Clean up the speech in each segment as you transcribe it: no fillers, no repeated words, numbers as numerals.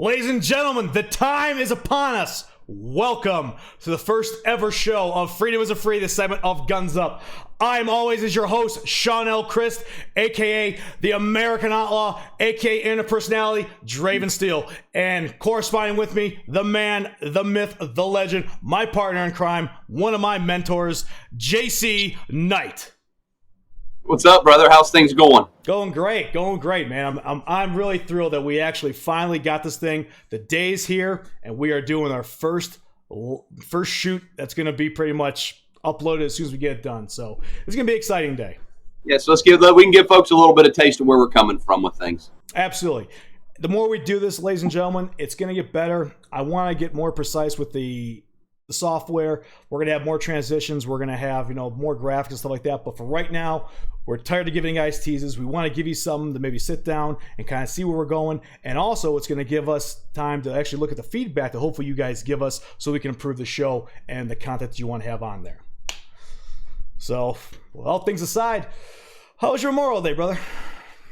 Ladies and gentlemen, the time is upon us. Welcome to the first ever show of Freedom is a Free, the segment of Guns Up. I'm always as your host, Sean L. Christ, aka the American Outlaw, aka Interpersonality, Draven Steele. And corresponding with me, the man, the myth, the legend, my partner in crime, one of my mentors, JC Knight. What's up, brother? How's things going? Going great, man. I'm really thrilled that we actually finally got this thing. The day's here, and we are doing our first shoot. That's going to be pretty much uploaded as soon as we get it done. So it's going to be an exciting day. Yeah, so we can give folks a little bit of taste of where we're coming from with things. Absolutely. The more we do this, ladies and gentlemen, it's going to get better. I want to get more precise with the software. We're going to have more transitions. We're going to have, more graphics and stuff like that. But for right now, we're tired of giving you guys teases. We want to give you something to maybe sit down and kind of see where we're going. And also, it's going to give us time to actually look at the feedback that hopefully you guys give us so we can improve the show and the content that you want to have on there. So, all things aside, how was your Memorial Day, brother?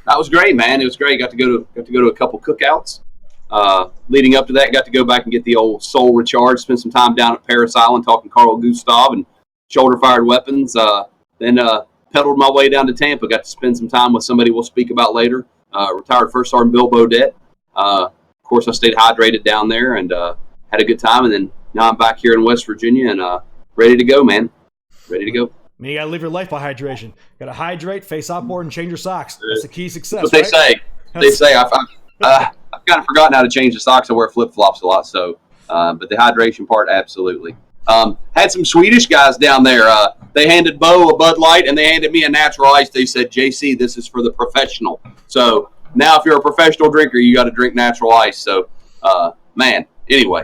That was great, man. It was great. Got to go to a couple cookouts. Leading up to that, got to go back and get the old soul recharged, spend some time down at Paris Island talking Carl Gustav and shoulder-fired weapons. Then pedaled my way down to Tampa, got to spend some time with somebody we'll speak about later, retired First Sergeant Bill Bodette. Of course, I stayed hydrated down there and had a good time, and then now I'm back here in West Virginia and ready to go, man. Ready to go. I mean, you got to live your life by hydration. Got to hydrate, face outboard, and change your socks. That's the key to success, what they say. They say. I've kind of forgotten how to change the socks. I wear flip-flops a lot, so but the hydration part, absolutely. Had some Swedish guys down there. They handed Bo a Bud Light, and they handed me a natural ice. They said, JC, this is for the professional. So now if you're a professional drinker, you got to drink natural ice. So, man, anyway,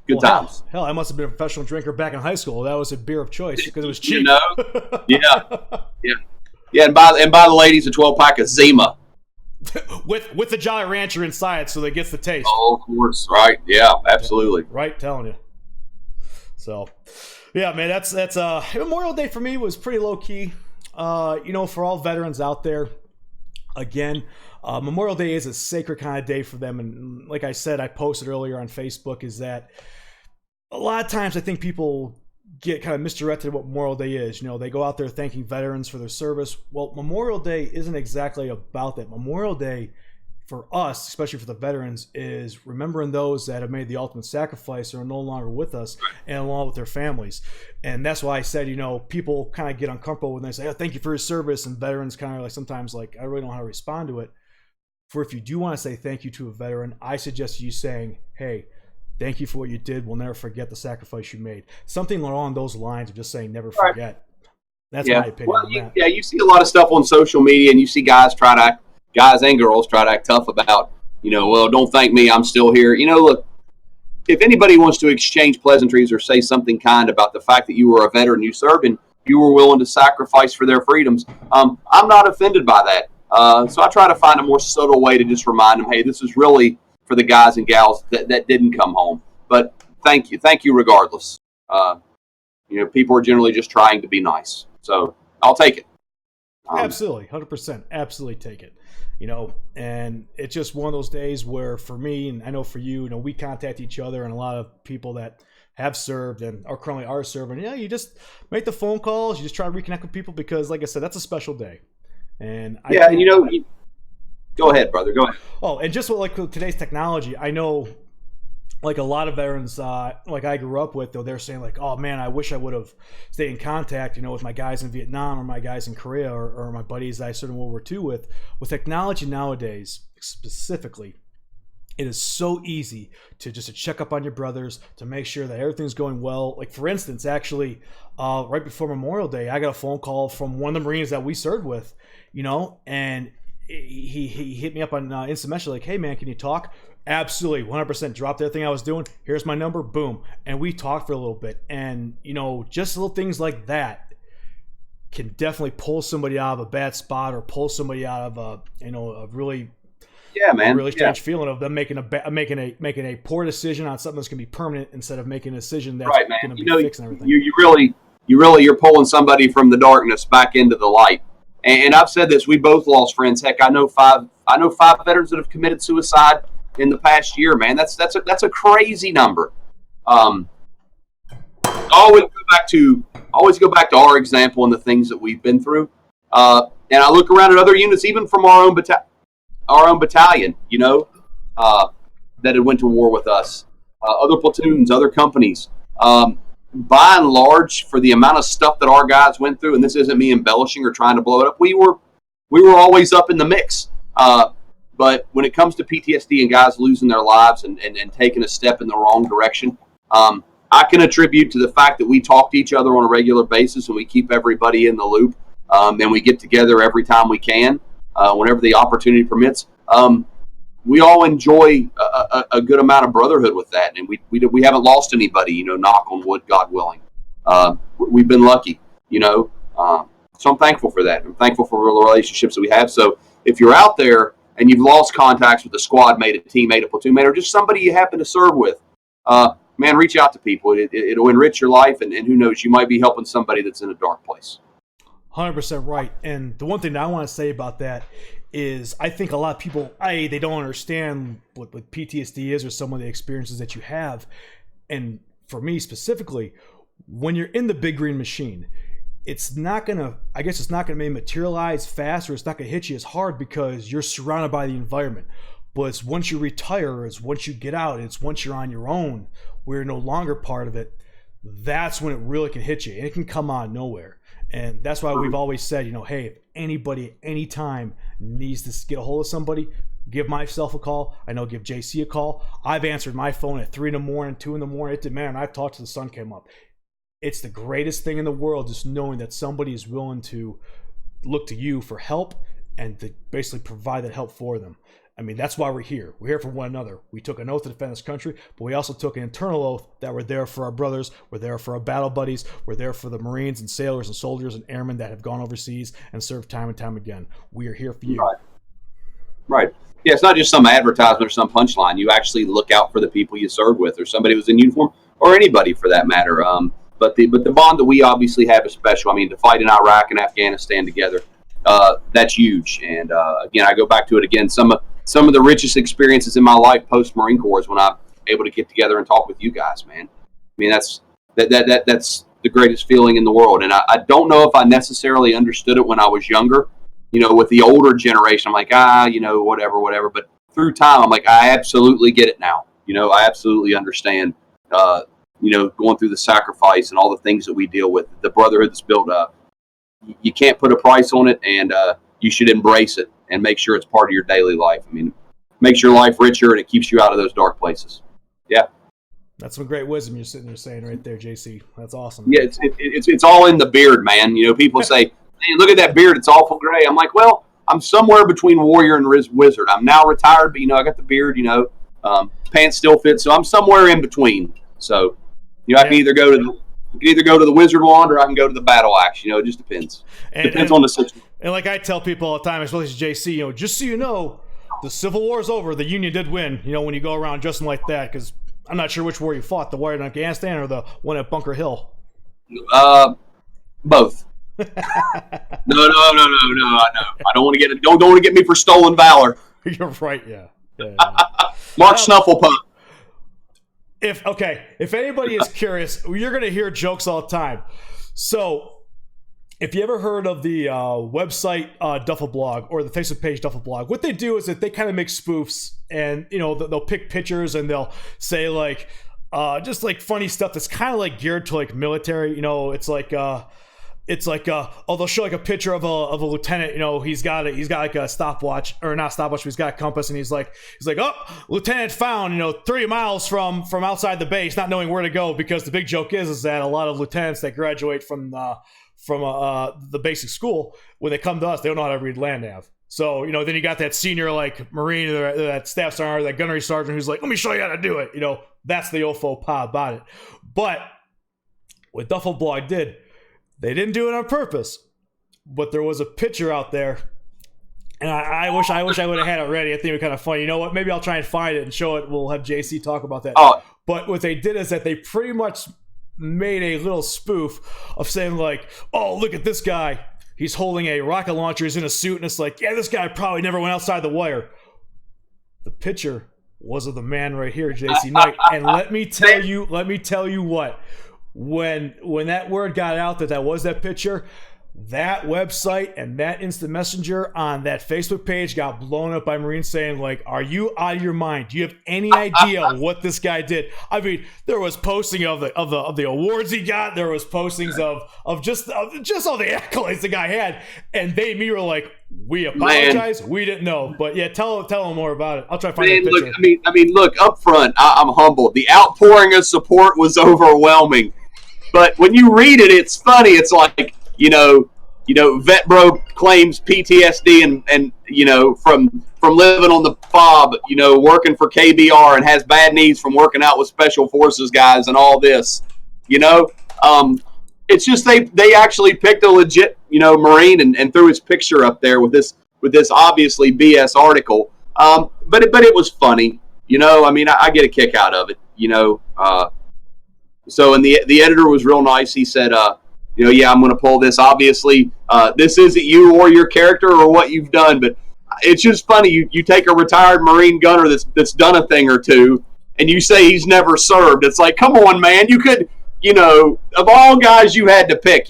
good times. Hell, I must have been a professional drinker back in high school. That was a beer of choice because it was cheap. Yeah. And buy the ladies a 12-pack of Zima. with the Jolly Rancher inside so that it gets the taste. Oh, of course. Right. Yeah, absolutely. Right, telling you. So, yeah, man, that's Memorial Day for me was pretty low key. For all veterans out there, again, Memorial Day is a sacred kind of day for them. And like I said, I posted earlier on Facebook, is that a lot of times I think people get kind of misdirected what Memorial Day is. They go out there thanking veterans for their service. Well, Memorial Day isn't exactly about that. Memorial Day for us, especially for the veterans, is remembering those that have made the ultimate sacrifice or are no longer with us, and along with their families. And that's why I said, people kind of get uncomfortable when they say, oh, thank you for your service. And veterans kind of like sometimes like, I really don't know how to respond to it. For if you do want to say thank you to a veteran, I suggest you saying, hey, thank you for what you did. We'll never forget the sacrifice you made. Something along those lines of just saying never forget. That's my opinion on that. Yeah, you see a lot of stuff on social media, and you see guys and girls try to act tough about, well, don't thank me, I'm still here. Look, if anybody wants to exchange pleasantries or say something kind about the fact that you were a veteran, you served, and you were willing to sacrifice for their freedoms, I'm not offended by that. So I try to find a more subtle way to just remind them, hey, this is really for the guys and gals that didn't come home. But thank you regardless. People are generally just trying to be nice. So I'll take it. Absolutely, 100%. Absolutely take it. And it's just one of those days where for me, and I know for you, we contact each other and a lot of people that have served and are currently are serving. You just make the phone calls. You just try to reconnect with people because, like I said, that's a special day. And go ahead, brother. Go ahead. Oh, and just with today's technology, I know like a lot of veterans, like I grew up with, though, they're saying like, oh man, I wish I would have stayed in contact, with my guys in Vietnam or my guys in Korea or my buddies I served in World War II with. With technology nowadays, specifically, it is so easy to check up on your brothers, to make sure that everything's going well. Like for instance, actually, right before Memorial Day, I got a phone call from one of the Marines that we served with, and he hit me up on instant message like, hey man, can you talk? Absolutely, 100%. Dropped everything I was doing. Here's my number. Boom. And we talked for a little bit. And, just little things like that can definitely pull somebody out of a bad spot or pull somebody out of a really strange feeling of them making a poor decision on something that's going to be permanent instead of making a decision that's going to be fixed and everything. You're pulling somebody from the darkness back into the light. And I've said this, we both lost friends. Heck, I know five veterans that have committed suicide. in the past year, man. That's a crazy number. I always go back to our example and the things that we've been through. And I look around at other units, even from our own battalion, that had went to war with us, other platoons, other companies. By and large, for the amount of stuff that our guys went through, and this isn't me embellishing or trying to blow it up, we were always up in the mix. But when it comes to PTSD and guys losing their lives and taking a step in the wrong direction, I can attribute to the fact that we talk to each other on a regular basis and we keep everybody in the loop, and we get together every time we can, whenever the opportunity permits. We all enjoy a good amount of brotherhood with that, and we haven't lost anybody, knock on wood, God willing. We've been lucky, so I'm thankful for that. I'm thankful for the relationships that we have. So if you're out there and you've lost contacts with a squad mate, a teammate, a platoon mate, or just somebody you happen to serve with, man, reach out to people. It'll enrich your life, and who knows, you might be helping somebody that's in a dark place. 100% right. And the one thing that I want to say about that is I think a lot of people, they don't understand what PTSD is or some of the experiences that you have. And for me specifically, when you're in the big green machine, it's not going to maybe materialize fast, or it's not going to hit you as hard because you're surrounded by the environment. But it's once you retire, it's once you get out, it's once you're on your own, where you're no longer part of it, that's when it really can hit you. And it can come out of nowhere. And that's why we've always said, hey, if anybody, anytime needs to get a hold of somebody, give myself a call. I know, give JC a call. I've answered my phone at 3 a.m, 2 a.m. It didn't matter. And I've talked till the sun came up. It's the greatest thing in the world, just knowing that somebody is willing to look to you for help and to basically provide that help for them. I mean, that's why we're here. We're here for one another. We took an oath to defend this country, but we also took an internal oath that we're there for our brothers, we're there for our battle buddies, we're there for the Marines and sailors and soldiers and airmen that have gone overseas and served time and time again. We are here for you. Right. Yeah, it's not just some advertisement or some punchline. You actually look out for the people you serve with, or somebody who's in uniform, or anybody for that matter. But the bond that we obviously have is special. I mean, to fight in Iraq and Afghanistan together, that's huge. And again, I go back to it again. Some of the richest experiences in my life post Marine Corps is when I'm able to get together and talk with you guys, man. I mean, that's the greatest feeling in the world. And I don't know if I necessarily understood it when I was younger, with the older generation. I'm like, whatever. But through time, I'm like, I absolutely get it now. I absolutely understand, going through the sacrifice and all the things that we deal with, the brotherhood that's built up. You can't put a price on it, and you should embrace it and make sure it's part of your daily life. I mean, makes your life richer, and it keeps you out of those dark places. Yeah. That's some great wisdom you're sitting there saying right there, JC. That's awesome. Yeah, it's all in the beard, man. People say, hey, look at that beard, it's awful gray. I'm like, well, I'm somewhere between warrior and wizard. I'm now retired, but I got the beard. Pants still fit, so I'm somewhere in between. So, I can either go to the wizard wand, or I can go to the battle axe. It just depends. Depends on the situation. And like I tell people all the time, especially to JC, just so you know, the Civil War is over. The Union did win. When you go around dressing like that, because I'm not sure which war you fought, the war in Afghanistan or the one at Bunker Hill. Both. No. I don't want to get me for stolen valor. You're right. Yeah. Mark Snufflepunk. If anybody is curious, you're going to hear jokes all the time. So, if you ever heard of the website Duffel Blog or the Facebook page Duffel Blog, what they do is that they kind of make spoofs, and they'll pick pictures and they'll say like just like funny stuff that's kind of like geared to like military. It's like they'll show like a picture of a lieutenant. He's got like a stopwatch, or not stopwatch, but he's got a compass, and he's like, oh, lieutenant found 30 miles from outside the base, not knowing where to go, because the big joke is that a lot of lieutenants that graduate from the basic school, when they come to us, they don't know how to read land nav. So then you got that senior like Marine, or that staff sergeant, that gunnery sergeant who's like, let me show you how to do it. That's the faux pas about it. But what Duffel Blog did, they didn't do it on purpose, but there was a picture out there, and I wish I would have had it ready. I think it would be kind of funny. You know what? Maybe I'll try and find it and show it. We'll have JC talk about that. Oh. But what they did is that they pretty much made a little spoof of saying like, oh, look at this guy. He's holding a rocket launcher. He's in a suit, and it's like, yeah, this guy probably never went outside the wire. The picture was of the man right here, JC Knight. And let me tell you what, when that word got out that was that picture, that website and that instant messenger on that Facebook page got blown up by Marines saying, like, are you out of your mind? Do you have any idea what this guy did? I mean, there was posting of the awards he got. There was postings of just all the accolades the guy had, and they and me were like, we apologize. Man. We didn't know, but yeah, tell them more about it. I'll try to find a picture. Look, I mean, look up front. I'm humbled. The outpouring of support was overwhelming, but when you read it, it's funny. It's like, Vet Bro claims PTSD and from living on the FOB, working for KBR, and has bad knees from working out with Special Forces guys and all this. It's just they actually picked a legit Marine and threw his picture up there with this obviously BS article. But it was funny. I mean, I get a kick out of it. So and the editor was real nice. He said, yeah, I'm going to pull this. Obviously, this isn't you or your character or what you've done, but it's just funny. You take a retired Marine gunner that's done a thing or two, and you say he's never served. It's like, come on, man. You could, of all guys you had to pick,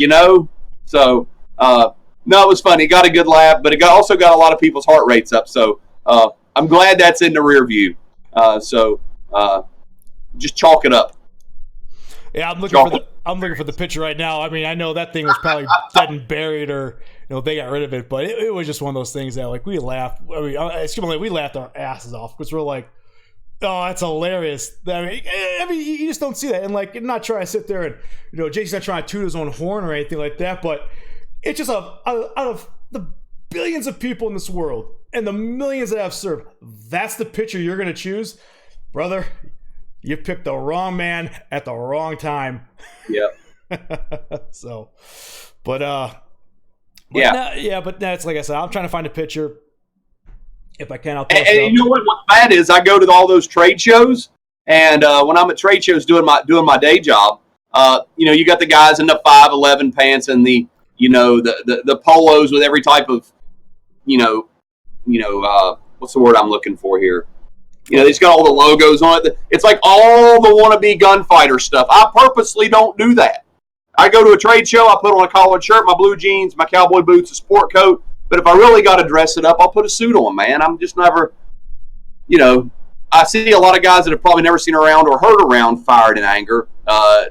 So, no, it was funny. Got a good laugh, but it also got a lot of people's heart rates up. So I'm glad that's in the rear view. So just chalk it up. Yeah, I'm looking for the picture right now. I mean, I know that thing was probably dead and buried, or they got rid of it. But it was just one of those things that, like, we laughed. I mean, we laughed our asses off because we're like, oh, that's hilarious. I mean, you just don't see that. And like, I'm not trying to sit there and Jason's not trying to toot his own horn or anything like that. But it's just out of the billions of people in this world and the millions that I've served, that's the picture you're going to choose, brother. You picked the wrong man at the wrong time. Yep. So, but that's like I said, I'm trying to find a picture. If I can, I'll post it. And you know what's bad is I go to all those trade shows, and when I'm at trade shows doing my day job, you got the guys in the 511 pants and the the polos with every type of what's the word I'm looking for here? He's got all the logos on it. It's like all the wannabe gunfighter stuff. I purposely don't do that. I go to a trade show, I put on a collared shirt, my blue jeans, my cowboy boots, a sport coat. But if I really got to dress it up, I'll put a suit on, man. I'm just never, I see a lot of guys that have probably never seen around or heard around fired in anger,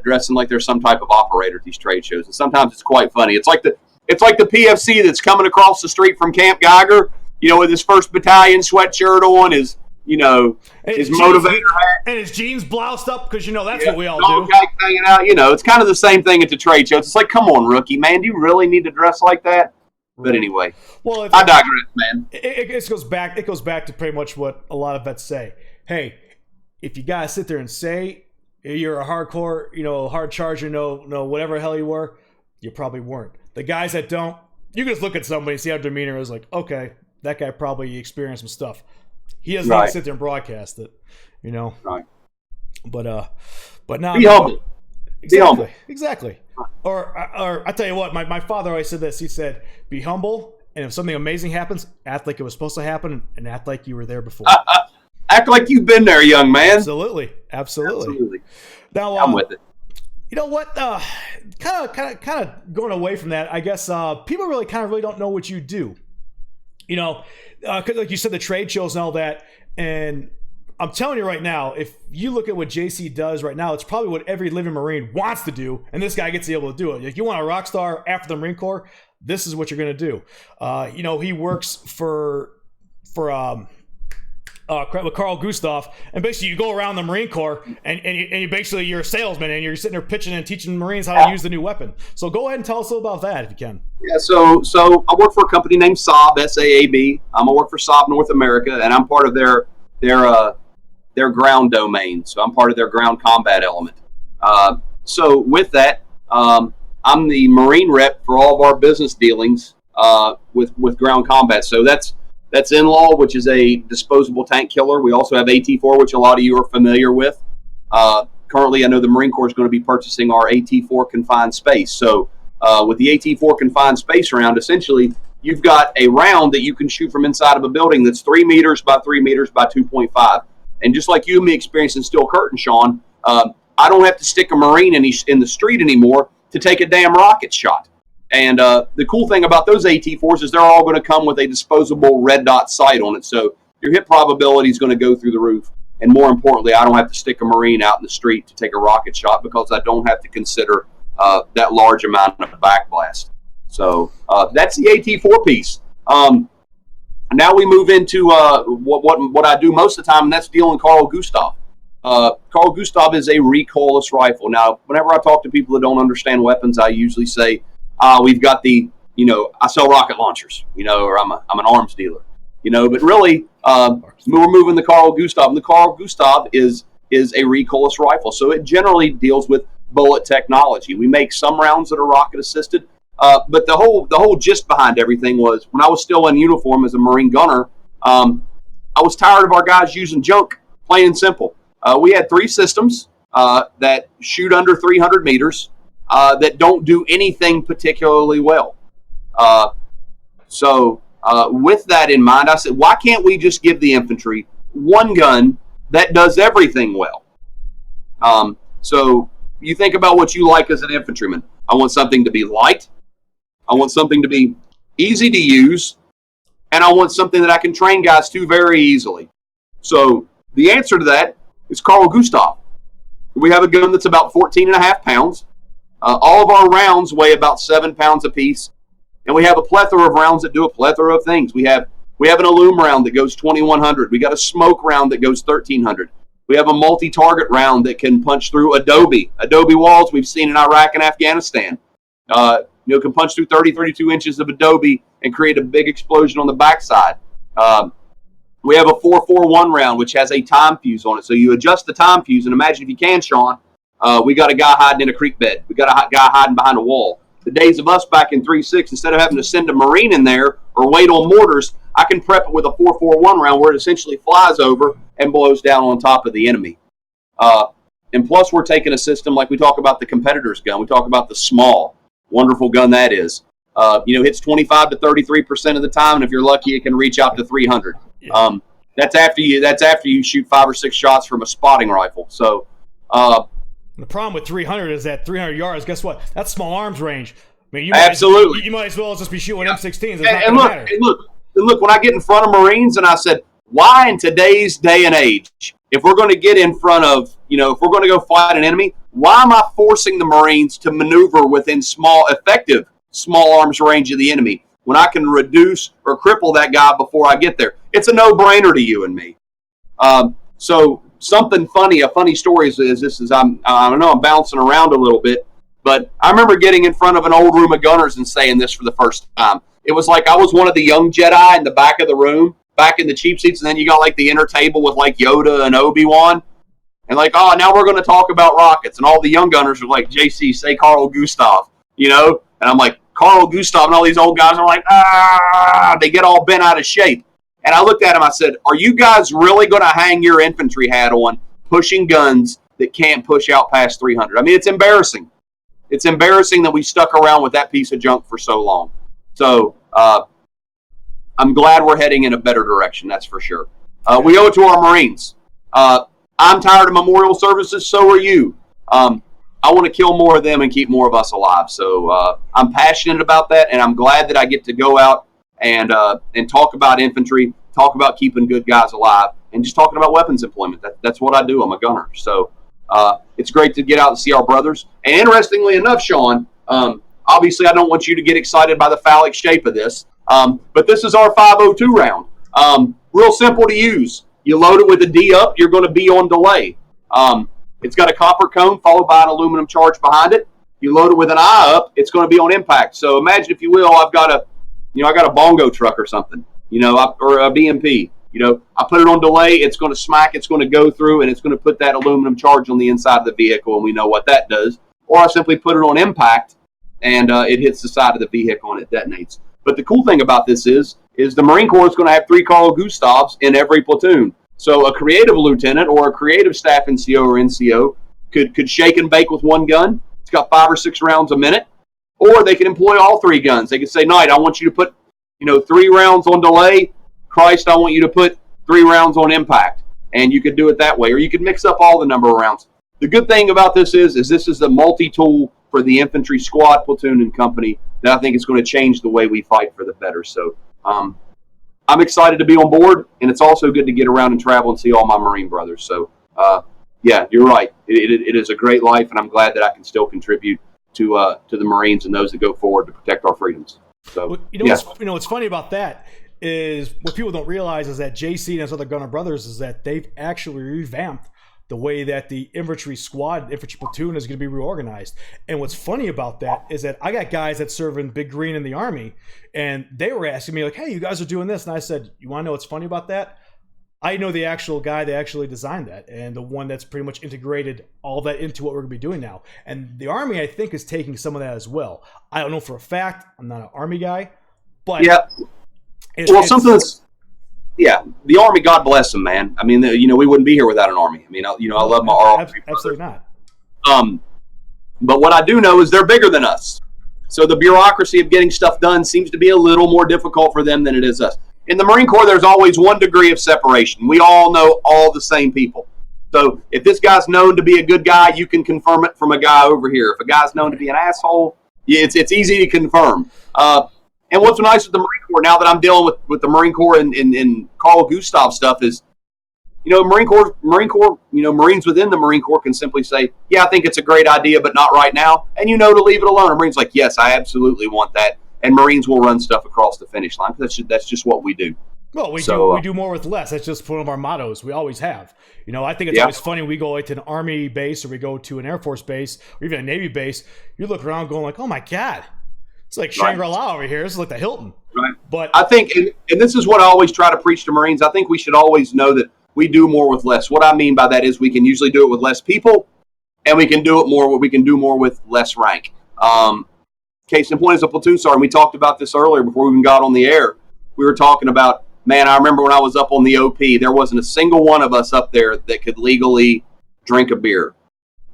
dressing like they're some type of operator at these trade shows. And sometimes it's quite funny. It's like the PFC that's coming across the street from Camp Geiger, with his 1st Battalion sweatshirt on, his motivator hat. And his jeans bloused up because, that's what we all do. Hanging out, it's kind of the same thing at the trade shows. It's like, come on, rookie, man, do you really need to dress like that? But anyway, I digress, man. It goes back. It goes back to pretty much what a lot of vets say. Hey, if you gotta sit there and say you're a hardcore, hard charger, whatever the hell you were, you probably weren't. The guys that don't, you can just look at somebody and see how demeanor is. Like, okay, that guy probably experienced some stuff. He doesn't need to sit there and broadcast it, Right. But now be humble. Exactly. Or I tell you what, my father always said this. He said, "Be humble, and if something amazing happens, act like it was supposed to happen, and act like you were there before." Act like you've been there, young man. Absolutely. Now, I'm with it. You know what? Kind of going away from that. I guess people really don't know what you do. Because like you said, the trade shows and all that, and I'm telling you right now, if you look at what JC does right now, it's probably what every living Marine wants to do, and this guy gets to be able to do it. Like, you want a rock star after the Marine Corps, this is what you're going to do. He works for Carl Gustav, and basically you go around the Marine Corps, and you basically you're a salesman, and you're sitting there pitching and teaching Marines how to use the new weapon. So go ahead and tell us a little about that if you can. Yeah, so I work for a company named Saab, SAAB. I work for Saab North America, and I'm part of their ground domain. So I'm part of their ground combat element. So with that, I'm the Marine rep for all of our business dealings with ground combat. So that's In-Law, which is a disposable tank killer. We also have AT-4, which a lot of you are familiar with. Currently, I know the Marine Corps is going to be purchasing our AT-4 confined space. So with the AT-4 confined space round, essentially, you've got a round that you can shoot from inside of a building that's 3 meters by 3 meters by 2.5. And just like you and me experienced in Steel Curtain, Sean, I don't have to stick a Marine in the street anymore to take a damn rocket shot. And the cool thing about those AT4s is they're all going to come with a disposable red dot sight on it. So your hit probability is going to go through the roof. And more importantly, I don't have to stick a Marine out in the street to take a rocket shot because I don't have to consider that large amount of backblast. So that's the AT4 piece. Now we move into what I do most of the time, and that's dealing Carl Gustav. Carl Gustav is a recoilless rifle. Now, whenever I talk to people that don't understand weapons, I usually say, we've got the, I sell rocket launchers, or I'm an arms dealer, but really, we're moving the Carl Gustav, and the Carl Gustav is a recoilless rifle. So it generally deals with bullet technology. We make some rounds that are rocket assisted, but the whole gist behind everything was when I was still in uniform as a Marine gunner, I was tired of our guys using junk, plain and simple. We had 3 systems that shoot under 300 meters that don't do anything particularly well. So with that in mind, I said, why can't we just give the infantry one gun that does everything well? So you think about what you like as an infantryman. I want something to be light. I want something to be easy to use. And I want something that I can train guys to very easily. So the answer to that is Carl Gustav. We have a gun that's about 14 and a half pounds. All of our rounds weigh about 7 pounds apiece. And we have a plethora of rounds that do a plethora of things. We have an Illum round that goes 2,100. We got a smoke round that goes 1,300. We have a multi-target round that can punch through Adobe walls we've seen in Iraq and Afghanistan. Can punch through 30, 32 inches of Adobe and create a big explosion on the backside. We have a 441 round, which has a time fuse on it. So you adjust the time fuse, and imagine if you can, Sean, we got a guy hiding in a creek bed. We got a guy hiding behind a wall. The days of us back in 3.6, instead of having to send a Marine in there or wait on mortars, I can prep it with a 441 round where it essentially flies over and blows down on top of the enemy. And plus, we're taking a system like we talk about the competitor's gun. We talk about the small, wonderful gun that is. Hits 25 to 33% of the time, and if you're lucky, it can reach out to 300. Yeah. That's after you shoot 5 or 6 shots from a spotting rifle. So. The problem with 300 is that 300 yards, guess what? That's small arms range. I mean, absolutely. You might as well just be shooting M16s. And look, when I get in front of Marines and I said, why in today's day and age, if we're going to get in front of, if we're going to go fight an enemy, why am I forcing the Marines to maneuver within effective small arms range of the enemy when I can reduce or cripple that guy before I get there? It's a no-brainer to you and me. So something funny, a funny story is this: I know I'm bouncing around a little bit, but I remember getting in front of an old room of gunners and saying this for the first time. It was like I was one of the young Jedi in the back of the room, back in the cheap seats, and then you got like the inner table with like Yoda and Obi-Wan, and like, oh, now we're going to talk about rockets, and all the young gunners are like, JC, say Carl Gustav, and I'm like, Carl Gustav, and all these old guys are like, they get all bent out of shape. And I looked at him, I said, are you guys really going to hang your infantry hat on pushing guns that can't push out past 300? I mean, it's embarrassing. It's embarrassing that we stuck around with that piece of junk for so long. So I'm glad we're heading in a better direction, that's for sure. We owe it to our Marines. I'm tired of memorial services, so are you. I want to kill more of them and keep more of us alive. So I'm passionate about that, and I'm glad that I get to go out and talk about infantry, talk about keeping good guys alive, and just talking about weapons employment. That's what I do. I'm a gunner. So it's great to get out and see our brothers. And interestingly enough, Sean, obviously I don't want you to get excited by the phallic shape of this, but this is our 502 round. Real simple to use. You load it with a D up, you're going to be on delay. It's got a copper cone followed by an aluminum charge behind it. You load it with an I up, it's going to be on impact. So imagine, if you will, I got a bongo truck or something, or a BMP. I put it on delay, it's going to smack, it's going to go through, and it's going to put that aluminum charge on the inside of the vehicle, and we know what that does. Or I simply put it on impact, and it hits the side of the vehicle and it detonates. But the cool thing about this is the Marine Corps is going to have 3 Carl Gustavs in every platoon. So a creative lieutenant or a creative staff NCO or NCO could shake and bake with one gun. It's got 5 or 6 rounds a minute. Or they can employ all 3 guns. They can say, Knight, I want you to put 3 rounds on delay. Christ, I want you to put 3 rounds on impact. and you could do it that way, or you could mix up all the number of rounds. The good thing about this is this is the multi-tool for the infantry squad, platoon, and company that I think is going to change the way we fight for the better. So I'm excited to be on board, and it's also good to get around and travel and see all my Marine brothers. So, yeah, you're right. It is a great life, and I'm glad that I can still contribute to the Marines and those that go forward to protect our freedoms. So, what's funny about that is what people don't realize is that JC and his other gunner brothers is that they've actually revamped the way that the infantry squad, infantry platoon is going to be reorganized. And what's funny about that is that I got guys that serve in Big Green in the Army, and they were asking me like, hey, you guys are doing this. And I said, you want to know what's funny about that? I know the actual guy that actually designed that, and the one that's pretty much integrated all that into what we're going to be doing now. And the Army, I think, is taking some of that as well. I don't know for a fact. I'm not an Army guy. But yeah. The Army, God bless them, man. I mean, we wouldn't be here without an Army. I mean, I love my Army. Absolutely not. But what I do know is they're bigger than us. So the bureaucracy of getting stuff done seems to be a little more difficult for them than it is us. In the Marine Corps, there's always one degree of separation. We all know all the same people. So if this guy's known to be a good guy, you can confirm it from a guy over here. If a guy's known to be an asshole, it's easy to confirm. And what's nice with the Marine Corps, now that I'm dealing with the Marine Corps and Carl Gustav stuff, is, Marine Corps, Marines within the Marine Corps can simply say, yeah, I think it's a great idea, but not right now. And to leave it alone. A Marine's like, yes, I absolutely want that. And Marines will run stuff across the finish line. That's just what we do. Well, we do more with less. That's just one of our mottos. We always have. I think it's always funny when we go to an Army base or we go to an Air Force base or even a Navy base. You look around going like, oh, my God. It's like Shangri-La over here. This is like the Hilton. Right. But I think, and this is what I always try to preach to Marines, I think we should always know that we do more with less. What I mean by that is we can usually do it with less people, and we can do more with less rank. Case in point is a platoon sergeant. We talked about this earlier before we even got on the air. We were talking about, man, I remember when I was up on the OP, there wasn't a single one of us up there that could legally drink a beer.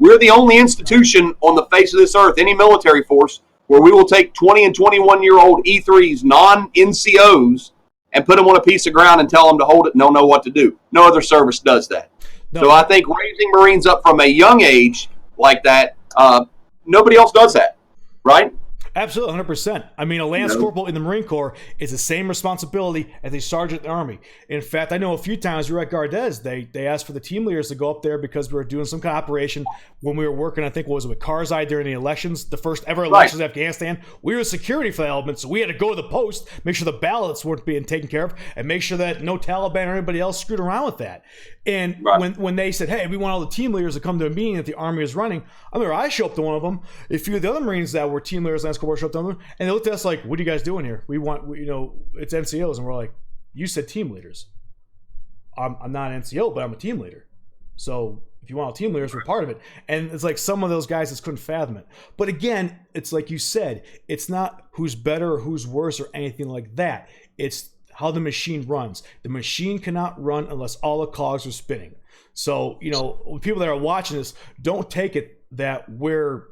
We're the only institution on the face of this earth, any military force, where we will take 20 and 21-year-old E3s, non-NCOs, and put them on a piece of ground and tell them to hold it and they'll know what to do. No other service does that. No. So I think raising Marines up from a young age like that, nobody else does that, right? Absolutely, 100%. I mean, a Lance Corporal in the Marine Corps is the same responsibility as a sergeant in the Army. In fact, I know a few times we were at Gardez, they asked for the team leaders to go up there because we were doing some kind of operation when we were working, I think, what was it, with Karzai during the elections, the first ever elections in Afghanistan. We were security for that element, so we had to go to the post, make sure the ballots weren't being taken care of, and make sure that no Taliban or anybody else screwed around with that. And when they said, hey, we want all the team leaders to come to a meeting that the Army is running, I remember I showed up to one of them. A few of the other Marines that were team leaders, Lance Corporal, showed up to them, and they looked at us like, what are you guys doing here? We want, it's NCOs. And we're like, you said team leaders. I'm not an NCO, but I'm a team leader. So if you want all team leaders, we're part of it. And it's like some of those guys just couldn't fathom it. But again, it's like you said, it's not who's better or who's worse or anything like that. It's how the machine runs. The machine cannot run unless all the cogs are spinning. So, people that are watching this, don't take it that we're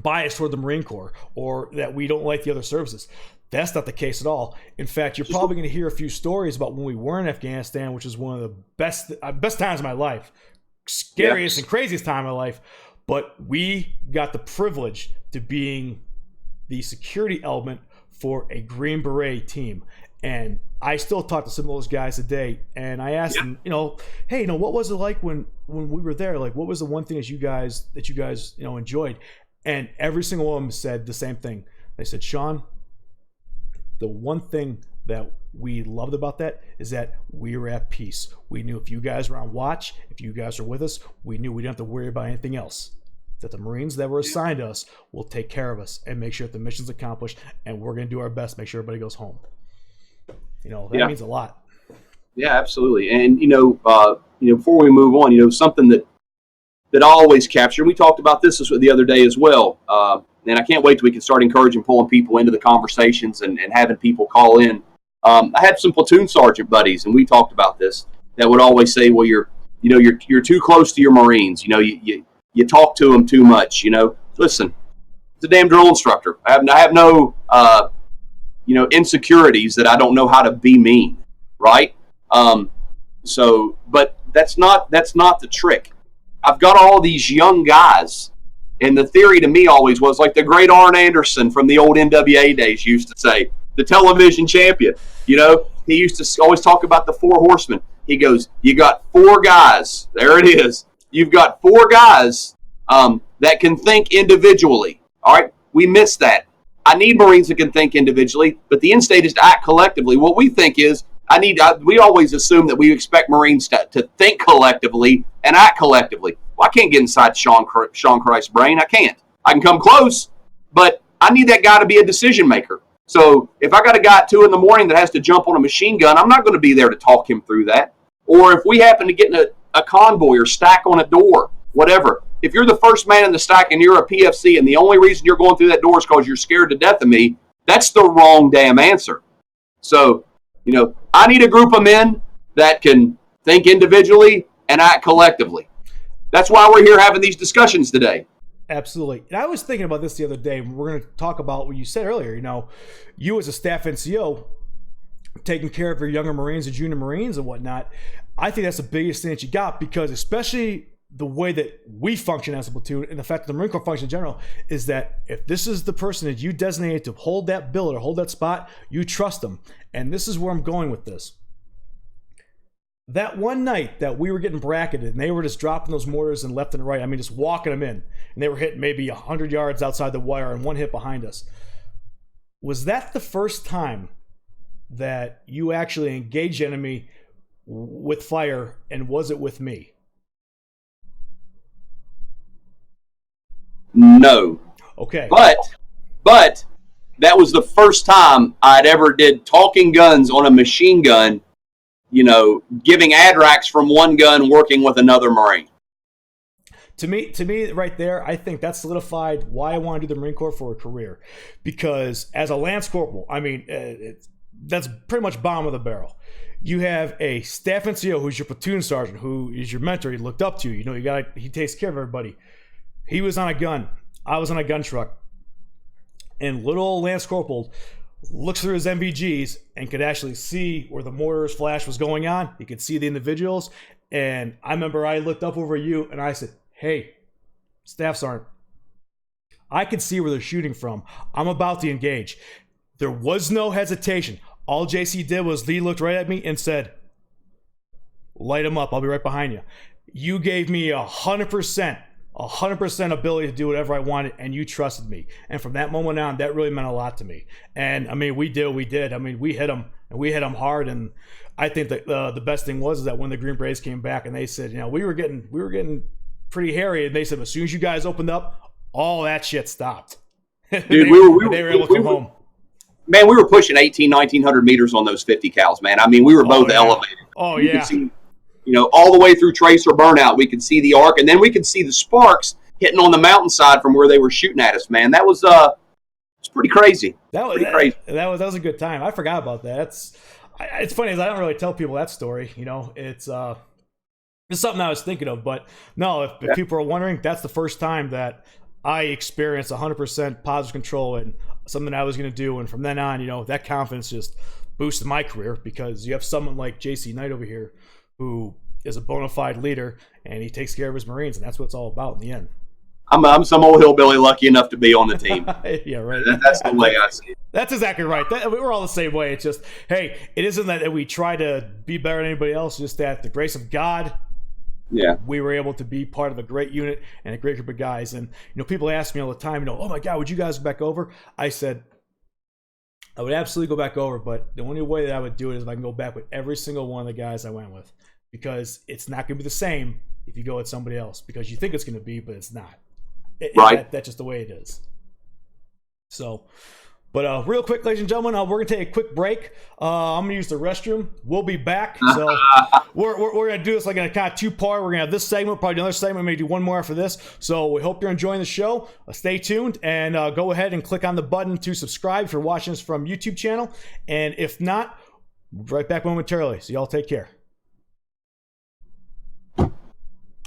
biased toward the Marine Corps or that we don't like the other services. That's not the case at all. In fact, you're probably going to hear a few stories about when we were in Afghanistan, which is one of the best times of my life, scariest and craziest time of my life. But we got the privilege to being the security element for a Green Beret team. And I still talk to some of those guys today, and I asked them, hey, what was it like when we were there? Like, what was the one thing that you guys enjoyed? And every single one of them said the same thing. They said, Sean, the one thing that we loved about that is that we were at peace. We knew if you guys were on watch, if you guys were with us, we knew we didn't have to worry about anything else. That the Marines that were assigned to us will take care of us and make sure that the mission's accomplished, and we're going to do our best to make sure everybody goes home. That means a lot. Yeah, absolutely. And, before we move on, something that I always capture, we talked about this the other day as well, and I can't wait till we can start encouraging pulling people into the conversations and having people call in. I had some platoon sergeant buddies, and we talked about this, that would always say, well, you're too close to your Marines. You talk to them too much. Listen, it's a damn drill instructor. I have no insecurities that I don't know how to be mean, right? But That's not the trick. I've got all these young guys, and the theory to me always was like the great Arn Anderson from the old NWA days used to say, the television champion. You know, he used to always talk about the 4 horsemen. He goes, you got 4 guys. There it is. You've got 4 guys that can think individually. All right, we missed that. I need Marines that can think individually, but the end state is to act collectively. What we think is, we always assume that we expect Marines to think collectively and act collectively. Well, I can't get inside Sean Christ's brain. I can't. I can come close, but I need that guy to be a decision maker. So if I got a guy at 2 a.m. that has to jump on a machine gun, I'm not going to be there to talk him through that. Or if we happen to get in a convoy or stack on a door, whatever. If you're the first man in the stack and you're a PFC and the only reason you're going through that door is because you're scared to death of me, that's the wrong damn answer. So, you know, I need a group of men that can think individually and act collectively. That's why we're here having these discussions today. Absolutely. And I was thinking about this the other day. We're going to talk about what you said earlier. You know, you as a staff NCO taking care of your younger Marines and junior Marines and whatnot. I think that's the biggest thing that you got, because especially the way that we function as a platoon and the fact that the Marine Corps functions in general is that if this is the person that you designated to hold that billet or hold that spot, you trust them. And this is where I'm going with this. That one night that we were getting bracketed and they were just dropping those mortars and left and right, I mean, just walking them in, and they were hitting maybe 100 yards outside the wire and one hit behind us. Was that the first time that you actually engaged enemy with fire, and was it with me? No. Okay. But that was the first time I'd ever did talking guns on a machine gun, you know, giving ADRACs from one gun, working with another Marine. To me, right there, I think that solidified why I want to do the Marine Corps for a career. Because as a Lance Corporal, I mean, that's pretty much bottom of the barrel. You have a staff NCO who's your platoon sergeant, who is your mentor. He looked up to you. You know, he takes care of everybody. He was on a gun. I was on a gun truck. And little old Lance Corporal looks through his MVGs and could actually see where the mortar's flash was going on. He could see the individuals. And I remember I looked up over you and I said, hey, Staff Sergeant, I can see where they're shooting from. I'm about to engage. There was no hesitation. All JC did was he looked right at me and said, light him up. I'll be right behind you. You gave me 100% ability to do whatever I wanted, and you trusted me. And from that moment on, that really meant a lot to me. And I mean, we did. I mean, we hit them, and we hit them hard. And I think that the best thing was that when the Green Berets came back and they said, you know, we were getting pretty hairy, and they said as soon as you guys opened up, all that shit stopped. Dude, they were able to come home. Man, we were pushing 1,900 meters on those 50 cals, man. I mean, we were both elevated. Oh, you yeah. could see, you know, all the way through tracer burnout, we could see the arc, and then we could see the sparks hitting on the mountainside from where they were shooting at us, man. That was it's pretty crazy. That was a good time. I forgot about that. It's funny, as I don't really tell people that story. You know, it's something I was thinking of. But no, if people are wondering, that's the first time that I experienced 100% positive control and something I was going to do. And from then on, you know, that confidence just boosted my career, because you have someone like JC Knight over here who is a bona fide leader, and he takes care of his Marines, and that's what it's all about in the end. I'm some old hillbilly lucky enough to be on the team. Yeah, right. That's the way I see it. That's exactly right. We're all the same way. It's just, hey, it isn't that we try to be better than anybody else, just that the grace of God, we were able to be part of a great unit and a great group of guys. And, you know, people ask me all the time, you know, oh my God, would you guys go back over? I said, I would absolutely go back over, but the only way that I would do it is if I can go back with every single one of the guys I went with, because it's not going to be the same if you go with somebody else, because you think it's going to be, but it's not. That's just the way it is. So, but real quick, ladies and gentlemen, we're going to take a quick break. I'm going to use the restroom. We'll be back. So we're going to do this like in a kind of two-part. We're going to have this segment, probably another segment, maybe do one more after this. So we hope you're enjoying the show. Stay tuned, and go ahead and click on the button to subscribe if you're watching us from YouTube channel. And if not, we'll be right back momentarily. So y'all take care.